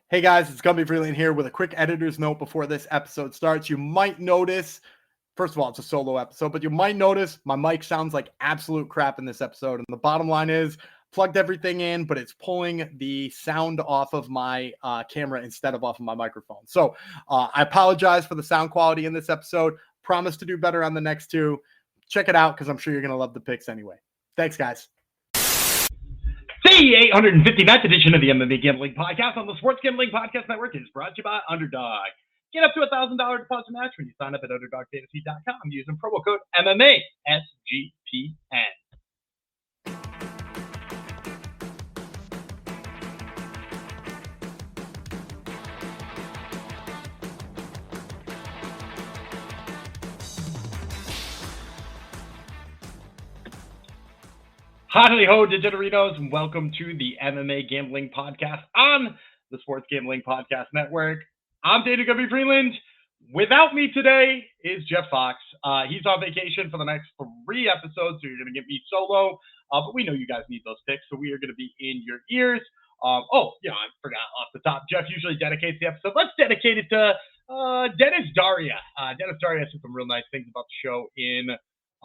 Hey guys, it's Gumby Vreeland here with a quick editor's note before this episode starts. You might notice, first of all, it's a solo episode, but you might notice my mic sounds like absolute crap in this episode. And the bottom line is, plugged everything in, but it's pulling the sound off of my camera instead of off of my microphone. So I apologize for the sound quality in this episode. Promise to do better on the next two. Check it out because I'm sure you're going to love the picks anyway. Thanks, guys. The 859th edition of the MMA Gambling Podcast on the Sports Gambling Podcast Network is brought to you by Underdog. Get up to $1,000 deposit match when you sign up at UnderdogFantasy.com using promo code MMA SGPN. Howdy ho, Digitarinos, and welcome to the MMA Gambling Podcast on the Sports Gambling Podcast Network. I'm Gumby Vreeland. Without me today is Jeff Fox. He's on vacation for the next 3 episodes, so you're going to get me solo. But we know you guys need those picks, so we are going to be in your ears. I forgot off the top. Jeff usually dedicates the episode. Let's dedicate it to Dennis Daria. Dennis Daria said some real nice things about the show in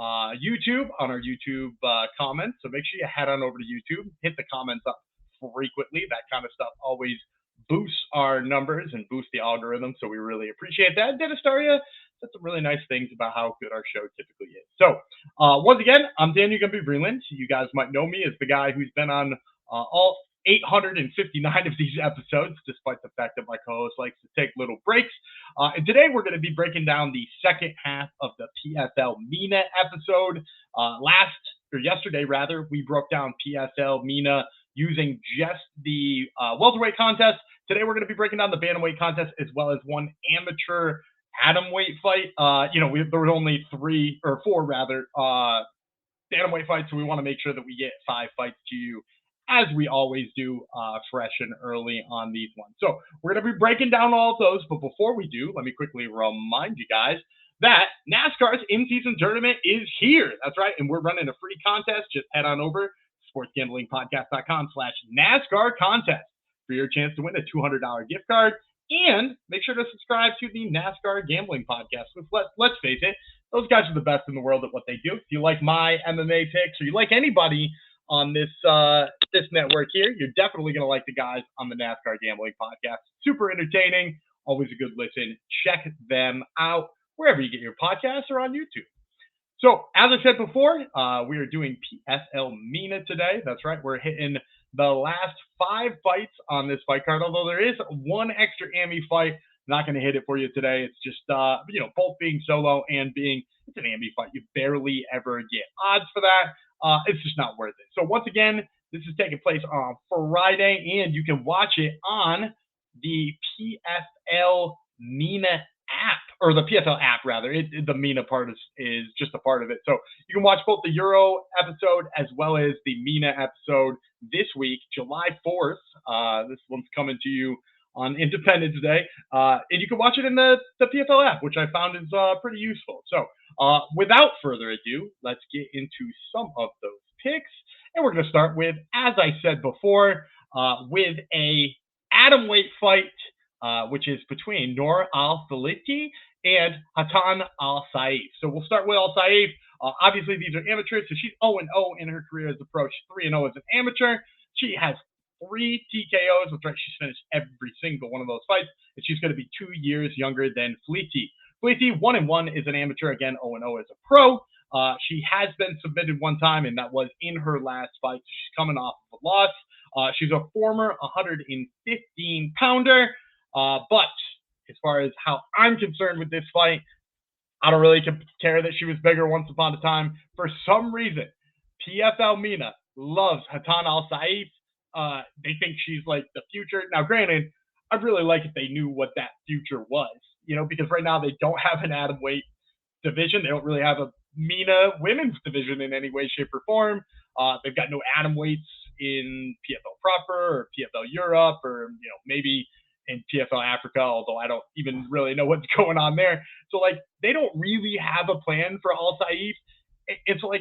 YouTube, on our YouTube comments. So make sure you head on over to YouTube, hit the comments up frequently. That kind of stuff always boosts our numbers and boosts the algorithm. So we really appreciate that. Dennis Daria said some really nice things about how good our show typically is. So once again, I'm Gumby Vreeland. You guys might know me as the guy who's been on all 859 of these episodes, despite the fact that my co-host likes to take little breaks. And today we're going to be breaking down the second half of the PFL MENA episode. Yesterday, we broke down PFL MENA using just the welterweight contest. Today we're going to be breaking down the bantamweight contest as well as one amateur atomweight fight. There were only 4 bantamweight fights, so we want to make sure that we get 5 fights to you, as we always do, fresh and early on these ones. So we're going to be breaking down all of those. But before we do, let me quickly remind you guys that NASCAR's in-season tournament is here. That's right. And we're running a free contest. Just head on over to sportsgamblingpodcast.com/NASCAR contest for your chance to win a $200 gift card. And make sure to subscribe to the NASCAR Gambling Podcast. Let's face it, those guys are the best in the world at what they do. If you like my MMA picks, or you like anybody on this network here, you're definitely going to like the guys on the NASCAR Gambling Podcast. Super entertaining, always a good listen. Check them out wherever you get your podcasts or on YouTube. So, as I said before, we are doing PFL MENA today. That's right, we're hitting the last 5 fights on this fight card, although there is one extra AMI fight. Not going to hit it for you today. It's just, both being solo and it's an AMI fight. You barely ever get odds for that. It's just not worth it. So once again, this is taking place on Friday, and you can watch it on the PFL MENA app, or the PFL app rather. The MENA part is just a part of it. So you can watch both the Euro episode as well as the MENA episode this week, July 4th. This one's coming to you on Independence Day, and you can watch it in the PFL app, which I found is pretty useful. So without further ado, let's get into some of those picks, and we're going to start with, as I said before, with a atomweight fight, which is between Nour Fliti and Hattan Alsaif. So we'll start with Alsaif. Obviously, these are amateurs, so she's 0-0 in her career as a pro. She's 3-0 as an amateur. She has 3 TKOs. That's right, she's finished every single one of those fights, and she's going to be 2 years younger than Fliti. Fliti, 1-1 is an amateur, again, 0-0 as a pro. She has been submitted one time, and that was in her last fight. So she's coming off of a loss. She's a former 115-pounder, but as far as how I'm concerned with this fight, I don't really care that she was bigger once upon a time. For some reason, PFL MENA loves Hattan Alsaif. They think she's like the future. Now, granted, I'd really like if they knew what that future was, because right now they don't have an atomweight division. They don't really have a MENA women's division in any way, shape, or form. They've got no atomweights in PFL proper or PFL Europe, or maybe in PFL Africa, although I don't even really know what's going on there. So they don't really have a plan for Alsaif. And so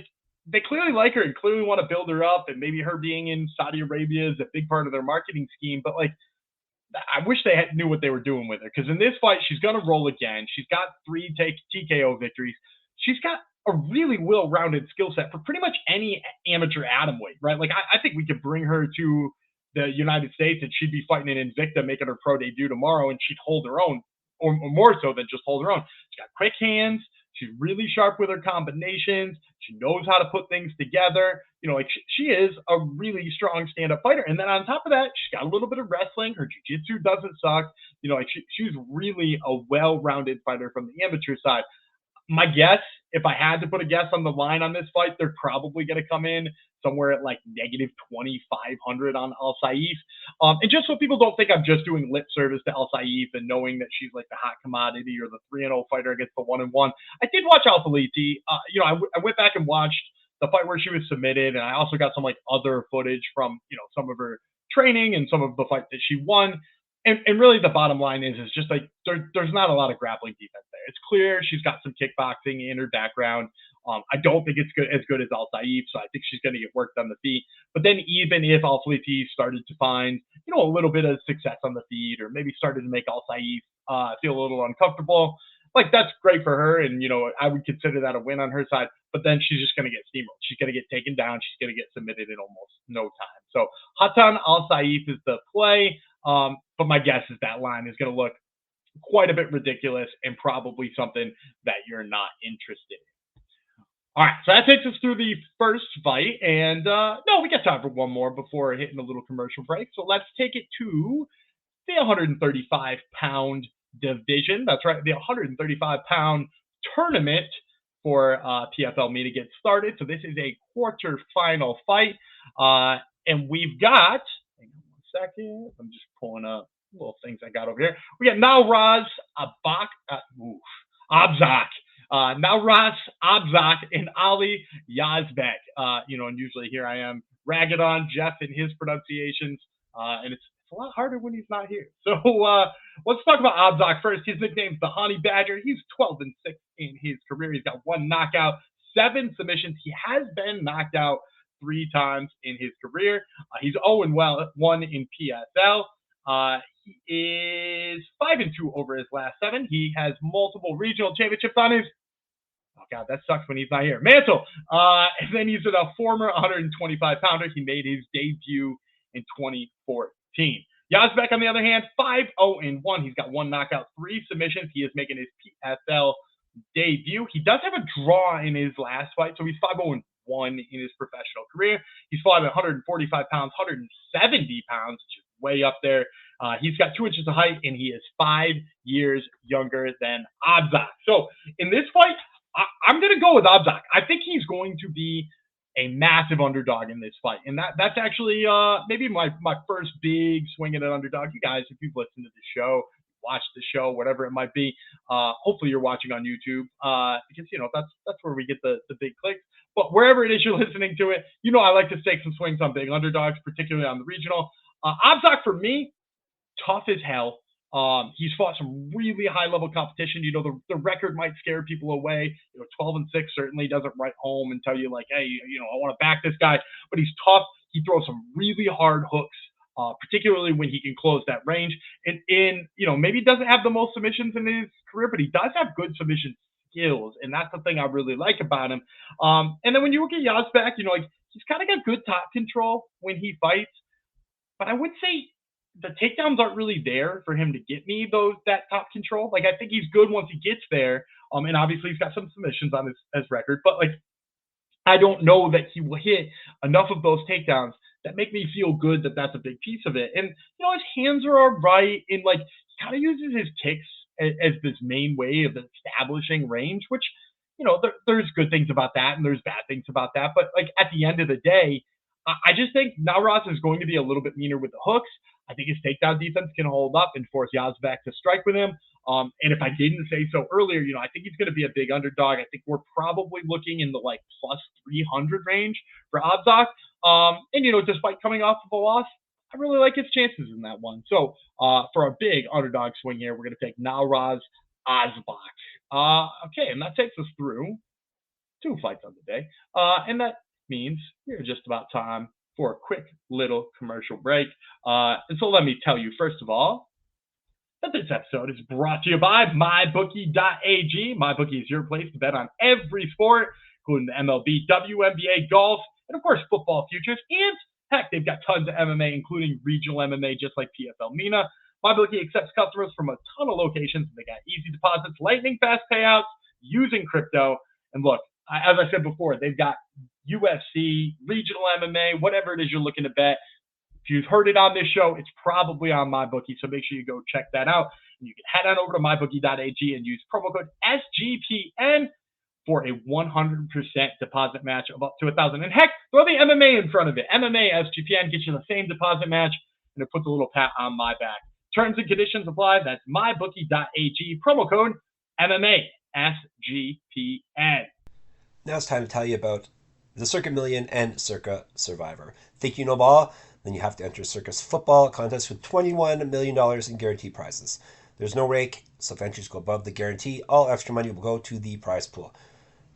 they clearly like her and clearly want to build her up, and maybe her being in Saudi Arabia is a big part of their marketing scheme. But I wish they knew what they were doing with her, because in this fight, she's going to roll again. She's got 3 TKO victories. She's got a really well-rounded skill set for pretty much any amateur atomweight, right? Like, I think we could bring her to the United States and she'd be fighting in Invicta, making her pro debut tomorrow, and she'd hold her own, or more so than just hold her own. She's got quick hands. She's really sharp with her combinations. She knows how to put things together. You know, like she is a really strong stand-up fighter. And then on top of that, she's got a little bit of wrestling. Her jiu-jitsu doesn't suck. You know, like she's really a well-rounded fighter from the amateur side. My guess, if I had to put a guess on the line on this fight, they're probably going to come in somewhere at like negative 2,500 on Alsaif. And just so people don't think I'm just doing lip service to Alsaif and knowing that she's like the hot commodity or the 3-0 fighter against the 1-1. I did watch Fliti. You know, I went back and watched the fight where she was submitted, and I also got some like other footage from, you know, some of her training and some of the fights that she won. And really the bottom line is just like there's not a lot of grappling defense there. It's clear she's got some kickboxing in her background. I don't think it's as good as Alsaif, so I think she's going to get worked on the feet. But then even if Fliti started to find, you know, a little bit of success on the feet, or maybe started to make Alsaif feel a little uncomfortable, like that's great for her. And, you know, I would consider that a win on her side. But then she's just going to get steamrolled. She's going to get taken down. She's going to get submitted in almost no time. So Hattan Alsaif is the play. But my guess is that line is going to look quite a bit ridiculous and probably something that you're not interested in. All right, so that takes us through the first fight. And no, we got time for one more before hitting a little commercial break. So let's take it to the 135-pound division. That's right, the 135-pound tournament for PFL MENA gets started. So this is a quarterfinal fight. And we've got, hang on one second, I'm just pulling up little things I got over here. We got Nawras, Abzakh. Nawras, Abzakh, and Ali Yazbeck. You know, and usually here I am ragging on Jeff and his pronunciations, and it's a lot harder when he's not here. So let's talk about Abzakh first. His nickname's the Honey Badger. He's 12-6 in his career. He's got 1 knockout, 7 submissions. He has been knocked out 3 times in his career. He's 0-1 in PSL. He is 5-2 over his last 7. He has multiple regional championships on his, oh God, that sucks when he's not here, mantle. And then he's a former 125-pounder. He made his debut in 2014. Yazbeck, on the other hand, 5-0-1. He's got 1 knockout, 3 submissions. He is making his PFL debut. He does have a draw in his last fight, so he's 5-0-1 in his professional career. He's fought at 145 pounds, 170 pounds, which is way up there. He's got 2 inches of height, and he is 5 years younger than Abzakh. So in this fight, I'm going to go with Abzakh. I think he's going to be a massive underdog in this fight. And that's actually maybe my first big swing at an underdog. You guys, if you've listened to the show, watched the show, whatever it might be, hopefully you're watching on YouTube, because, you know, that's where we get the big clicks. But wherever it is you're listening to it, you know I like to take some swings on big underdogs, particularly on the regional. Abzakh, for me, tough as hell. He's fought some really high-level competition. You know, the record might scare people away. You know, 12-6 certainly doesn't write home and tell you, like, hey, you know, I want to back this guy. But he's tough. He throws some really hard hooks, particularly when he can close that range. And you know, maybe he doesn't have the most submissions in his career, but he does have good submission skills, and that's the thing I really like about him. And then when you look at Yazbeck, you know, like, he's kind of got good top control when he fights. But I would say the takedowns aren't really there for him to get me that top control. Like, I think he's good once he gets there. And obviously he's got some submissions on his record, but like, I don't know that he will hit enough of those takedowns that make me feel good that that's a big piece of it. And, you know, his hands are all right, and like, he kind of uses his kicks as this main way of establishing range, which, you know, there's good things about that and there's bad things about that. But like, at the end of the day, I just think Nawras is going to be a little bit meaner with the hooks. I think his takedown defense can hold up and force Yazbeck to strike with him. And if I didn't say so earlier, you know, I think he's going to be a big underdog. I think we're probably looking in the like plus 300 range for Abzakh. And, you know, despite coming off of a loss, I really like his chances in that one. So for a big underdog swing here, we're going to take Nawras Abzakh. Okay, and that takes us through 2 fights on the day. And that means we're just about time for a quick little commercial break. And so let me tell you, first of all, that this episode is brought to you by MyBookie.ag. MyBookie is your place to bet on every sport, including the MLB, WNBA, golf, and of course football futures. And heck, they've got tons of MMA, including regional MMA, just like PFL MENA. MyBookie accepts customers from a ton of locations. They got easy deposits, lightning fast payouts, using crypto. And look, as I said before, they've got UFC, regional MMA, whatever it is you're looking to bet. If you've heard it on this show, it's probably on MyBookie, so make sure you go check that out. And you can head on over to mybookie.ag and use promo code SGPN for a 100% deposit match of up to $1,000. And heck, throw the MMA in front of it. MMA SGPN gets you the same deposit match, and it puts a little pat on my back. Terms and conditions apply. That's mybookie.ag, promo code MMA SGPN. Now it's time to tell you about the Circa Million and Circa Survivor. Think you know ball? Then you have to enter Circa's football contest with $21 million in guaranteed prizes. There's no rake, so if entries go above the guarantee, all extra money will go to the prize pool.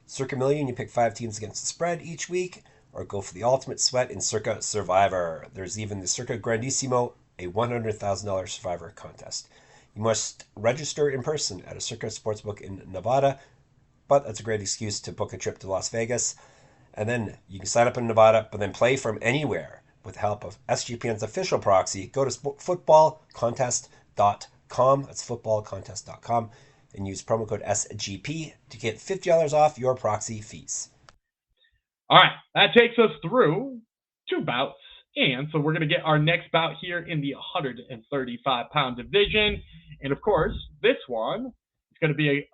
Circa Million, you pick 5 teams against the spread each week, or go for the ultimate sweat in Circa Survivor. There's even the Circa Grandissimo, a $100,000 Survivor contest. You must register in person at a Circa Sportsbook in Nevada, but that's a great excuse to book a trip to Las Vegas. And then you can sign up in Nevada, but then play from anywhere. With the help of SGPN's official proxy, go to footballcontest.com, that's footballcontest.com, and use promo code SGP to get $50 off your proxy fees. All right, that takes us through 2 bouts. And so we're going to get our next bout here in the 135-pound division. And of course, this one is going to be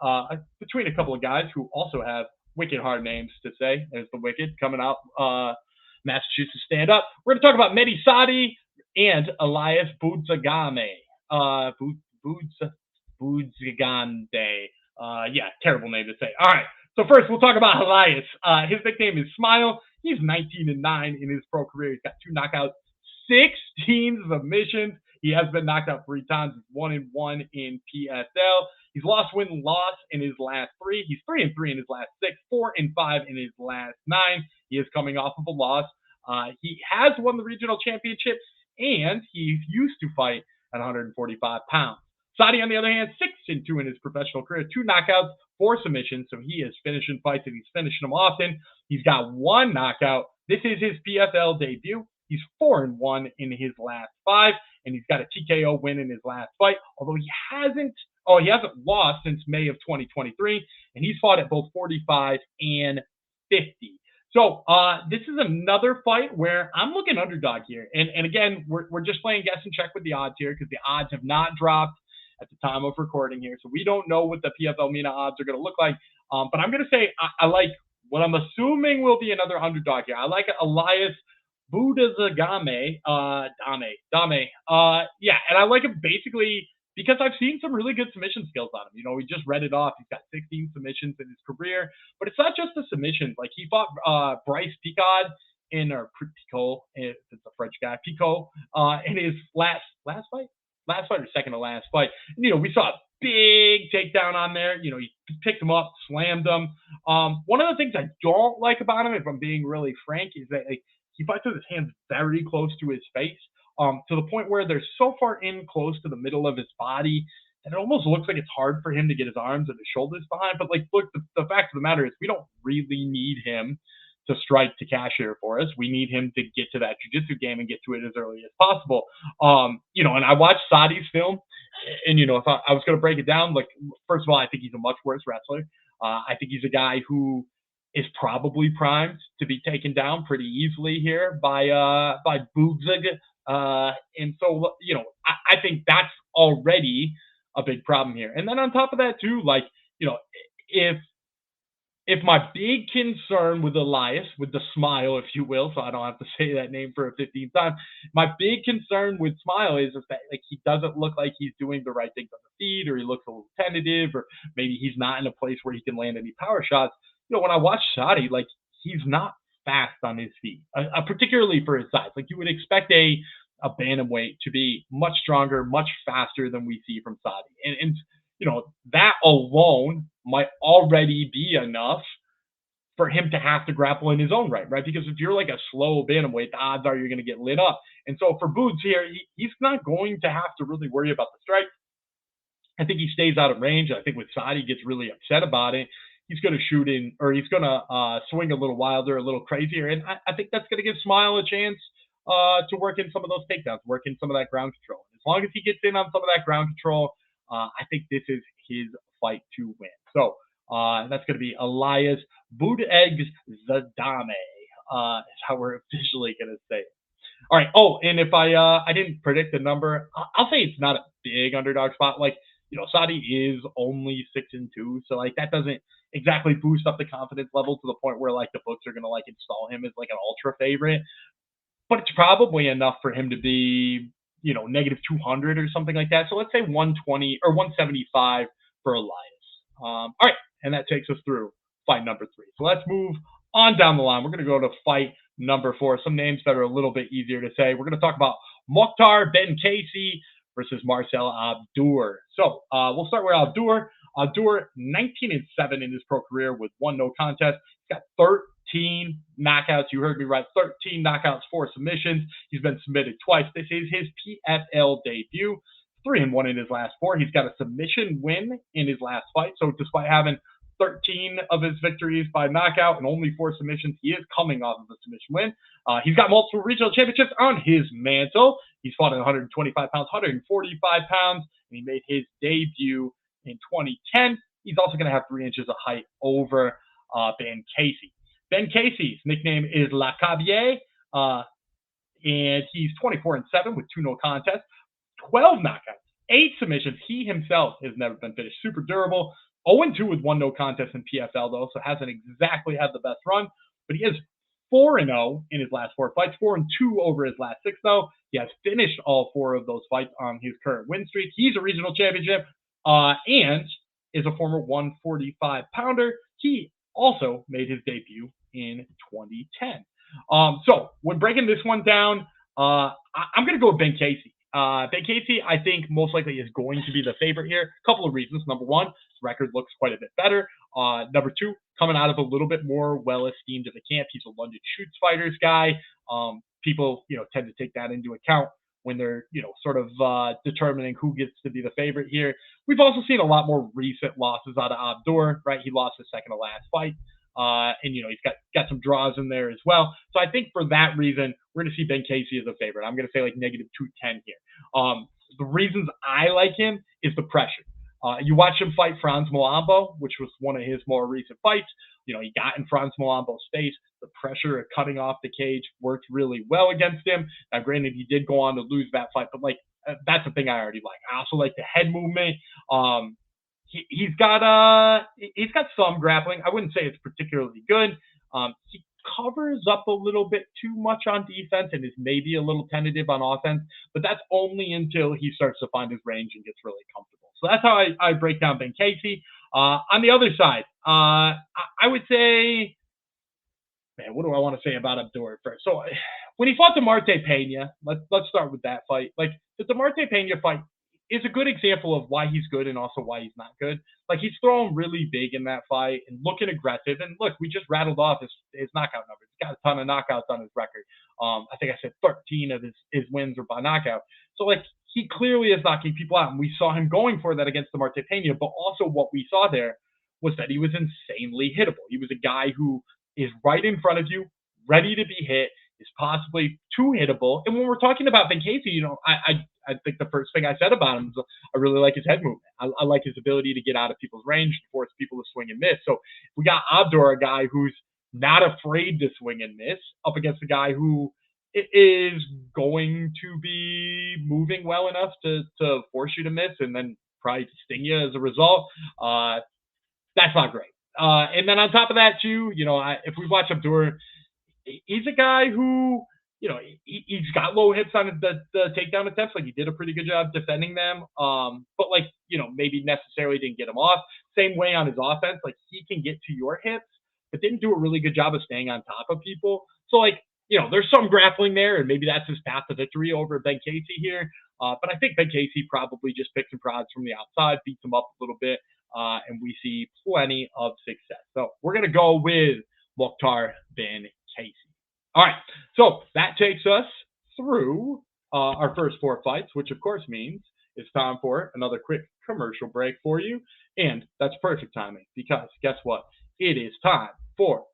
between a couple of guys who also have wicked hard names to say. There's the Wicked coming out, Massachusetts stand up. We're going to talk about Mehdi Saadi and Elias Boudegzdame. Boudegzdame. Yeah, terrible name to say. All right. So first, we'll talk about Elias. His nickname is Smile. He's 19-9 in his pro career. He's got 2 knockouts, 16 submissions. He has been knocked out 3 times. He's 1-1 in PSL. He's loss in his last 3. He's 3-3 in his last 6, 4-5 in his last 9. He is coming off of a loss. He has won the regional championship, and he used to fight at 145 pounds. Saadi, on the other hand, 6-2 in his professional career, 2 knockouts, 4 submissions. So he is finishing fights, and he's finishing them often. He's got 1 knockout. This is his PFL debut. He's 4-1 in his last 5, and he's got a TKO win in his last fight. Although he hasn't lost since May of 2023, and he's fought at both 45 and 50. So this is another fight where I'm looking underdog here. And again, we're just playing guess and check with the odds here because the odds have not dropped at the time of recording here. So we don't know what the PFL MENA odds are going to look like. But I'm going to say I like what I'm assuming will be another underdog here. I like Elias Boudegzdame. Yeah, and I like him basically because I've seen some really good submission skills on him. You know, we just read it off. He's got 16 submissions in his career. But it's not just the submissions. Like, he fought Bryce Picot Picot, it's a French guy, Picot, in his last fight? Last fight or second to last fight. You know, we saw a big takedown on there. You know, he picked him up, slammed him. One of the things I don't like about him, if I'm being really frank, is that he fights with his hands very close to his face. To the point where they're so far in close to the middle of his body that it almost looks like it's hard for him to get his arms and his shoulders behind. But look, the fact of the matter is we don't really need him to strike to cash here for us. We need him to get to that jiu-jitsu game and get to it as early as possible. You know, and I watched Saadi's film, and you know, if I was going to break it down, like, first of all, I think he's a much worse wrestler. I think he's a guy who is probably primed to be taken down pretty easily here by Boudegzdame. And so, you know, I think that's already a big problem here. And then on top of that too, like, you know, if my big concern with Elias, with the Smile, if you will, so I don't have to say that name for a 15th time, my big concern with Smile is that, like, he doesn't look like he's doing the right things on the feet, or he looks a little tentative, or maybe he's not in a place where he can land any power shots. You know, when I watch Saadi, like, he's not fast on his feet, particularly for his size. Like, you would expect a bantamweight to be much stronger, much faster than we see from Saadi. And you know, that alone might already be enough for him to have to grapple in his own right? Because if you're like a slow bantamweight, the odds are you're going to get lit up. And so for Boots here, he's not going to have to really worry about the strike. I think he stays out of range. I think when Saadi gets really upset about it, he's going to shoot in, or he's going to swing a little wilder, a little crazier. And I think that's going to give Smile a chance to work in some of those takedowns, work in some of that ground control. As long as he gets in on some of that ground control, I think this is his fight to win. So that's going to be Elias Boudegzdame, is how we're officially going to say it. All right. Oh, and if I didn't predict the number, I'll say it's not a big underdog spot. Like, Saadi is only 6-2, so like that doesn't exactly boost up the confidence level to the point where like the books are gonna like install him as like an ultra favorite. But it's probably enough for him to be, negative 200 or something like that. So let's say 120 or 175 for Elias. All right, and that takes us through fight number 3. So let's move on down the line. We're gonna go to fight number 4. Some names that are a little bit easier to say. We're gonna talk about Moktar Benkaci versus Marcel Adur. So we'll start with Adur. Adur, 19-7 in his pro career with 1 no contest. He's got 13 knockouts. You heard me right. 13 knockouts, 4 submissions. He's been submitted twice. This is his PFL debut. 3-1 in his last 4. He's got a submission win in his last fight. So despite having 13 of his victories by knockout and only 4 submissions, he is coming off of a submission win. He's got multiple regional championships on his mantle. He's fought at 125 pounds, 145 pounds, and he made his debut in 2010. He's also going to have 3 inches of height over Benkaci. Benkaci's nickname is La Cabier, and he's 24-7 with 2 no contests, 12 knockouts, 8 submissions. He himself has never been finished. Super durable. 0-2 with 1 no contest in PFL, though, so hasn't exactly had the best run. But he is 4-0 in his last 4 fights, 4-2 over his last 6, though. He has finished all 4 of those fights on his current win streak. He's a regional championship and is a former 145-pounder. He also made his debut in 2010. So when breaking this one down, I'm going to go with Benkaci. Benkaci, I think, most likely is going to be the favorite here. A couple of reasons. Number 1, his record looks quite a bit better. Number 2, coming out of a little bit more well-esteemed of a camp. He's a London Shoots Fighters guy. People, tend to take that into account when they're, sort of determining who gets to be the favorite here. We've also seen a lot more recent losses out of Adur, right? He lost his second to last fight. And, he's got some draws in there as well. So I think for that reason, we're going to see Benkaci as a favorite. I'm going to say like negative 210 here. The reasons I like him is the pressure. You watch him fight Franz Molambo, which was one of his more recent fights. He got in Franz Molambo's face. The pressure of cutting off the cage worked really well against him. Now, granted, he did go on to lose that fight, but that's the thing I already like. I also like the head movement. He's got some grappling. I wouldn't say it's particularly good. He covers up a little bit too much on defense and is maybe a little tentative on offense, but that's only until he starts to find his range and gets really comfortable. So that's how I break down Benkaci. On the other side, I would say, man, what do I want to say about Adur first? So when he fought DeMarte Pena, let's start with that fight. Like the DeMarte Pena fight is a good example of why he's good and also why he's not good. Like he's throwing really big in that fight and looking aggressive. And look, we just rattled off his knockout numbers. He's got a ton of knockouts on his record. I think I said 13 of his wins are by knockout. So like he clearly is knocking people out. And we saw him going for that against DeMarte Pena. But also what we saw there was that he was insanely hittable. He was a guy who is right in front of you, ready to be hit, is possibly too hittable. And when we're talking about Benkaci, I think the first thing I said about him is I really like his head movement. I like his ability to get out of people's range, force people to swing and miss. So we got Adur, a guy who's not afraid to swing and miss, up against a guy who is going to be moving well enough to force you to miss and then probably to sting you as a result. That's not great. And then on top of that, too, if we watch Adur, he's a guy who, he's got low hits on the takedown attempts. Like he did a pretty good job defending them. But maybe necessarily didn't get him off. Same way on his offense. Like he can get to your hits, but didn't do a really good job of staying on top of people. So there's some grappling there, and maybe that's his path to victory over Benkaci here. But I think Benkaci probably just picks and prods from the outside, beats him up a little bit, and we see plenty of success. So we're going to go with Moktar Benkaci. All right, so that takes us through our first 4 fights, which of course means it's time for another quick commercial break for you. And that's perfect timing because guess what? It is time for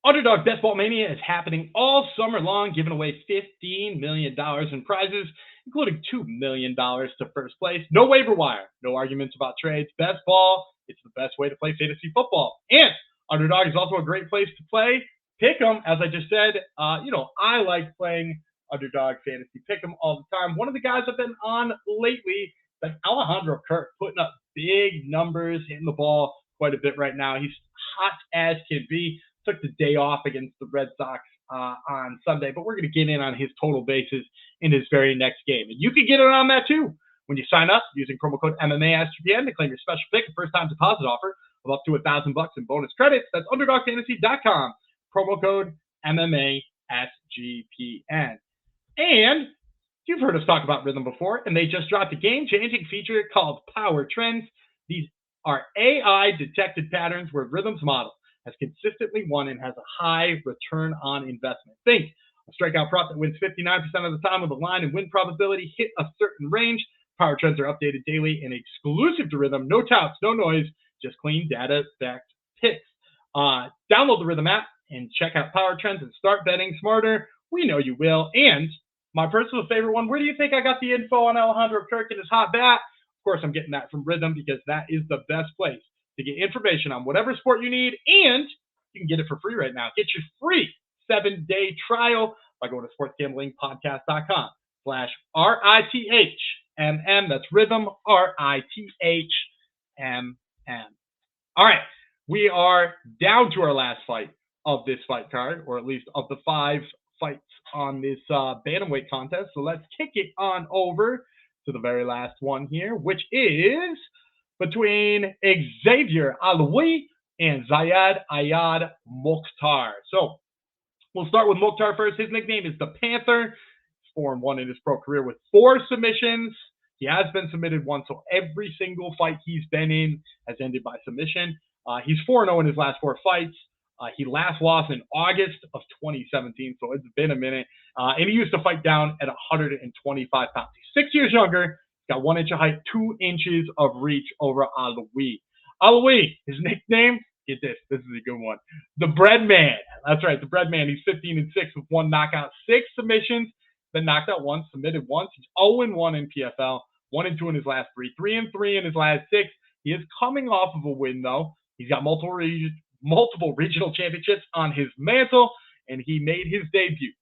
Underdog Baseball Mania is happening all summer long, giving away $15 million in prizes, including $2 million to first place. No waiver wire, no arguments about trades. Best ball, it's the best way to play fantasy football. And Underdog is also a great place to play Pick'em. As I just said, I like playing Underdog Fantasy Pick'em all the time. One of the guys I've been on lately, that's Alejandro Kirk, putting up big numbers, hitting the ball quite a bit right now. He's hot as can be. Took the day off against the Red Sox on Sunday, but we're going to get in on his total bases in his very next game. And you can get in on that too when you sign up using promo code MMA SGPN to claim your special pick, a first-time deposit offer of up to $1,000 in bonus credits. That's UnderdogFantasy.com, promo code MMA SGPN. And you've heard us talk about Rhythm before, and they just dropped a game-changing feature called Power Trends. These are AI-detected patterns where Rhythm's model has consistently won and has a high return on investment. Think a strikeout prop that wins 59% of the time with a line and win probability hit a certain range. Power Trends are updated daily and exclusive to Rhythm. No touts, no noise, just clean data-backed picks. Download the Rhythm app and check out Power Trends and start betting smarter. We know you will. And my personal favorite one, where do you think I got the info on Alejandro Kirk and his hot bat? Of course, I'm getting that from Rhythm because that is the best place to get information on whatever sport you need, and you can get it for free right now. Get your free 7-day trial by going to sportsgamblingpodcast.com/RITHMM. That's Rhythm, RITHMM. All right, we are down to our last fight of this fight card, or at least of the 5 fights on this Bantamweight contest. So let's kick it on over to the very last one here, which is between Xavier Alaoui and Ziad Mokhtar. So we'll start with Mokhtar first. His nickname is the Panther. He's 4-1 in his pro career with 4 submissions. He has been submitted once, so every single fight he's been in has ended by submission. He's 4-0 in his last 4 fights. He last lost in August of 2017, so it's been a minute. And he used to fight down at 125 pounds. He's 6 years younger. Got 1 inch of height, 2 inches of reach over Alaoui. Alaoui, his nickname, get this is a good one. The Bread Man. That's right, the Bread Man. He's 15-6 with 1 knockout, 6 submissions, been knocked out once, submitted once. He's 0-1 in PFL, 1-2 in his last 3, 3-3 in his last 6. He is coming off of a win, though. He's got multiple regional championships on his mantle, and he made his debut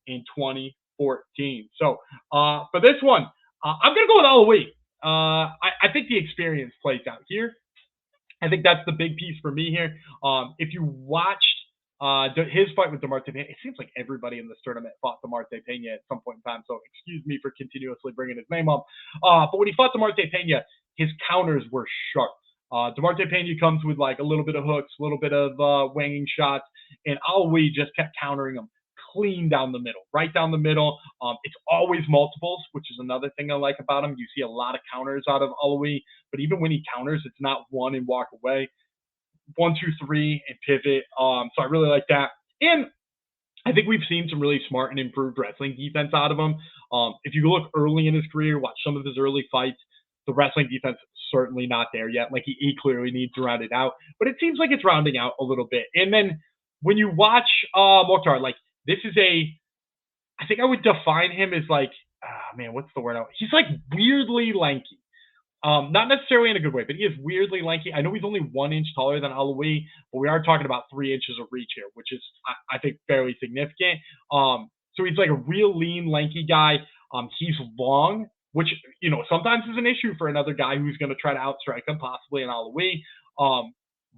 in 2014. So for this one, I'm going to go with Alaoui. I think the experience plays out here. I think that's the big piece for me here. If you watched his fight with Demarte Pena, it seems like everybody in this tournament fought Demarte Pena at some point in time, so excuse me for continuously bringing his name up. But when he fought Demarte Pena, his counters were sharp. Demarte Pena comes with like a little bit of hooks, a little bit of wanging shots, and Alaoui just kept countering him clean down the middle, right down the middle. It's always multiples, which is another thing I like about him. You see a lot of counters out of Alaoui, but even when he counters, it's not one and walk away. 1, 2, 3 and pivot. So I really like that. And I think we've seen some really smart and improved wrestling defense out of him. If you look early in his career, watch some of his early fights, the wrestling defense is certainly not there yet. Like he clearly needs to round it out, but it seems like it's rounding out a little bit. And then when you watch Mokhtar, like this is I think I would define him as like, what's the word? He's like weirdly lanky. Not necessarily in a good way, but he is weirdly lanky. I know he's only 1 inch taller than Alaoui, but we are talking about 3 inches of reach here, which is, I think, fairly significant. So he's like a real lean, lanky guy. He's long, which, sometimes is an issue for another guy who's going to try to outstrike him, possibly an Alaoui.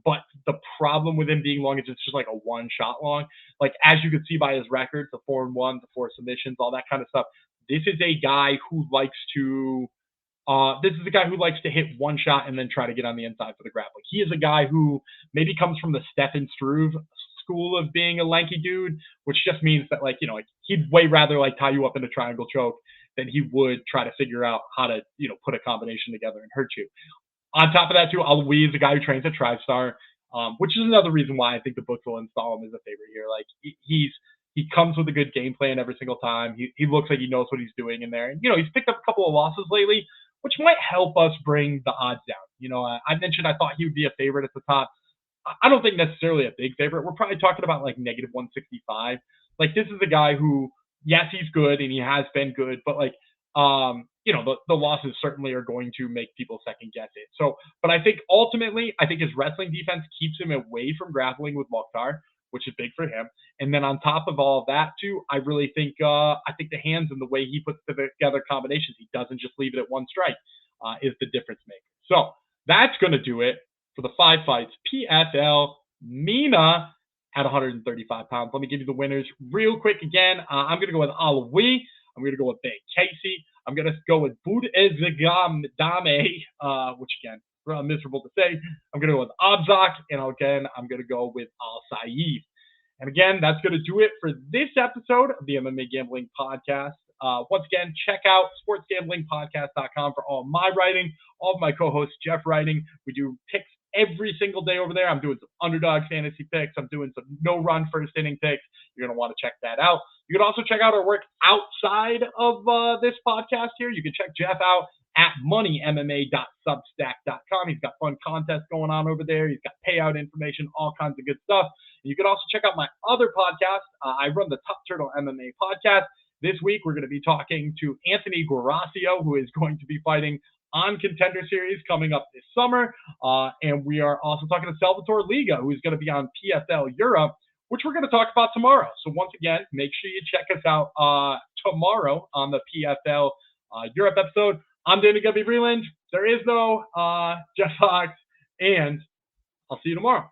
But the problem with him being long is it's just like a one-shot long. Like, as you can see by his record, the 4-1, the 4 submissions, all that kind of stuff. This is a guy who likes to hit one shot and then try to get on the inside for the grab. Like, he is a guy who maybe comes from the Stefan Struve school of being a lanky dude, which just means that, he'd way rather, tie you up in a triangle choke than he would try to figure out how to, put a combination together and hurt you. On top of that, too, Alaoui is a guy who trains at TriStar. which is another reason why I think the books will install him as a favorite here. Like he comes with a good game plan every single time. He looks like he knows what he's doing in there. And, he's picked up a couple of losses lately, which might help us bring the odds down. I mentioned I thought he would be a favorite at the top. I don't think necessarily a big favorite. We're probably talking about like negative 165. Like, this is a guy who, yes, he's good and he has been good, but like, the losses certainly are going to make people second guess it. So, but I think ultimately, I think his wrestling defense keeps him away from grappling with Mokhtar, which is big for him. And then on top of all of that too, I really think, the hands and the way he puts together combinations, he doesn't just leave it at one strike, is the difference maker. So that's going to do it for the 5 fights. PFL MENA at 135 pounds. Let me give you the winners real quick again. I'm going to go with Alaoui. I'm going to go with Benkaci. I'm going to go with Boudegzdame, which again, miserable to say. I'm going to go with Abzakh, and again, I'm going to go with Alsaif. And again, that's going to do it for this episode of the MMA Gambling Podcast. Once again, check out sportsgamblingpodcast.com for all of my writing, all of my co-host Jeff writing. We do picks every single day over there. I'm doing some underdog fantasy picks. I'm doing some no-run first inning picks. You're going to want to check that out. You can also check out our work outside of this podcast here. You can check Jeff out at moneymma.substack.com. He's got fun contests going on over there. He's got payout information, all kinds of good stuff. You can also check out my other podcast. I run the Top Turtle MMA podcast. This week, we're going to be talking to Anthony Guarasio, who is going to be fighting on Contender Series coming up this summer. And we are also talking to Salvatore Liga, who is going to be on PFL Europe, which we're going to talk about tomorrow. So once again, make sure you check us out tomorrow on the PFL Europe episode. I'm Danny Gumby Vreeland. There is no Jeff Fox, and I'll see you tomorrow.